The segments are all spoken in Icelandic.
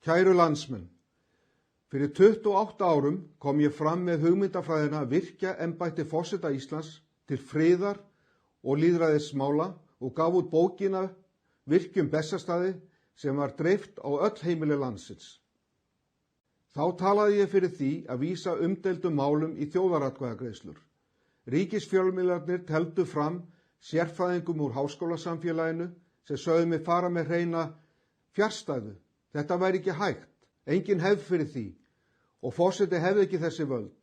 Kæru landsmenn, fyrir 28 árum kom ég fram með hugmyndafræðina að virkja embætti forseta Íslands til friðar og lýðræðismála og gaf út bókina Virkjum Bessastaði sem var dreift á öll heimili landsins. Þá talaði ég fyrir því að vísa umdeildum málum í þjóðaratkvæðagreiðslur. Ríkisfjölmiðlarnir teldu fram sérfræðingum úr háskólasamfélaginu sem sögðu mig fara með hreina fjarstæðu. Þetta væri ekki hægt, engin hefð fyrir því og forseti hefði ekki þessi völd.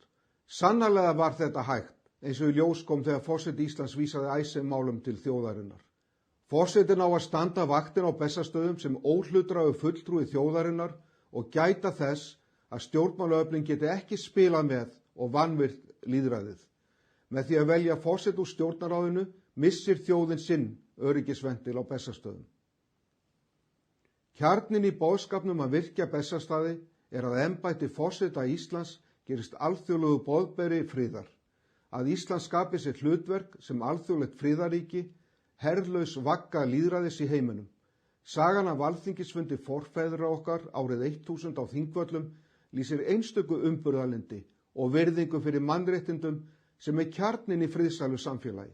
Sannarlega var þetta hægt, eins og í ljós kom þegar forseti Íslands vísaði Icesave-málum til þjóðarinnar. Forsetinn á að standa vaktin á Bessastöðum sem óhlutdrægur fulltrúi þjóðarinnar og gæta þess að stjórnmálaöflin geti ekki spilað með og vanvirt lýðræðið. Með því að velja forseta úr stjórnarráðinu missir þjóðin sinn öryggisventil á Bessastöðum. Kjarninn í boðskapnum að virkja Bessastaði er að embætti forseta Íslands gerist alþjóðlegu boðberi friðar, að Ísland skapi sér hlutverk sem alþjóðlegt friðaríki, herlaus vagga lýðræðis í heiminum. Sagan af alþingisfundi forfeðra okkar árið 1000 á Þingvöllum lýsir einstöku umburðarlyndi og virðingu fyrir mannréttindum sem er kjarninn í friðsælu samfélagi.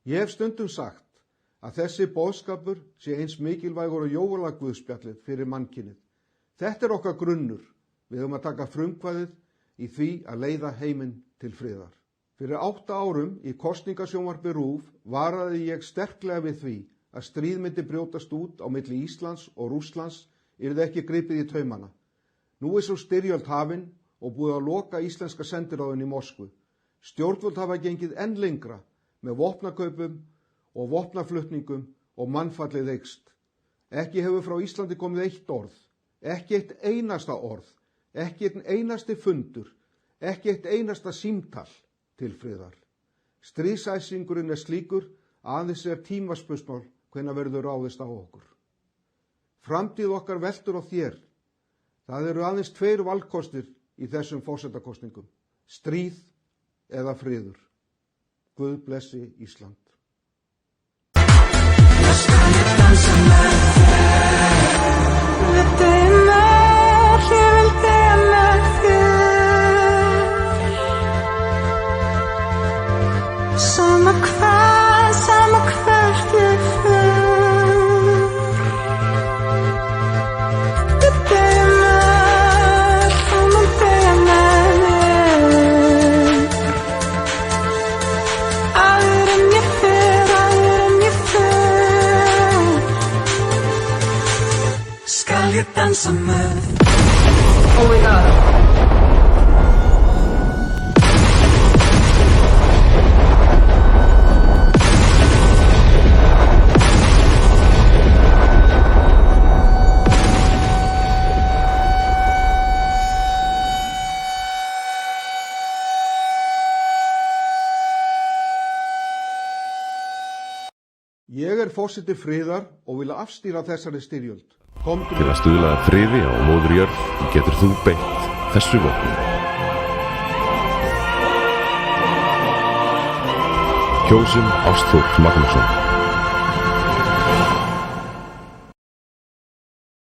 Ég hef stundum sagt að þessi boðskapur sé eins mikilvægur og jólaguðspjallið fyrir mannkynið. Þetta er okkar grunnur. Við höfum að taka frumkvæðið í því að leiða heiminn til friðar. Fyrir 8 árum í kosningasjónvarpi RÚV varaði ég sterklega við því að stríð myndi brjótast út á milli Íslands og Rússlands yrði ekki gripið í taumana. Nú er svo styrjöld hafin og búið að loka íslenska sendiráðin í Moskvu. Stjórnvöld hafa gengið enn lengra með vopnakaupum og vopnaflutningum og mannfallið eykst. Ekki hefur frá Íslandi komið eitt orð, ekki eitt einasta orð, ekki einn einasti fundur, ekki eitt einasta símtal til friðar. Stríðsæsingurinn er slíkur að aðeins er tímaspursmál hvenær verður ráðist á okkur. Framtíð okkar veltur á þér. Það eru aðeins 2 valkostir í þessum forsetakosningum, stríð eða friður. Guð blessi Ísland. Sama hvert ég fer. Þú deyr mér, þú deyr mér. Áður en ég fer, skal ég dansa með. Oh my God. Ég er forseti friðar og vil afstýra þessari styrjöld. Til að stuðla að friði á móður jörð getur þú beitt þessu vopni. Kjósum Ástþór Magnússon.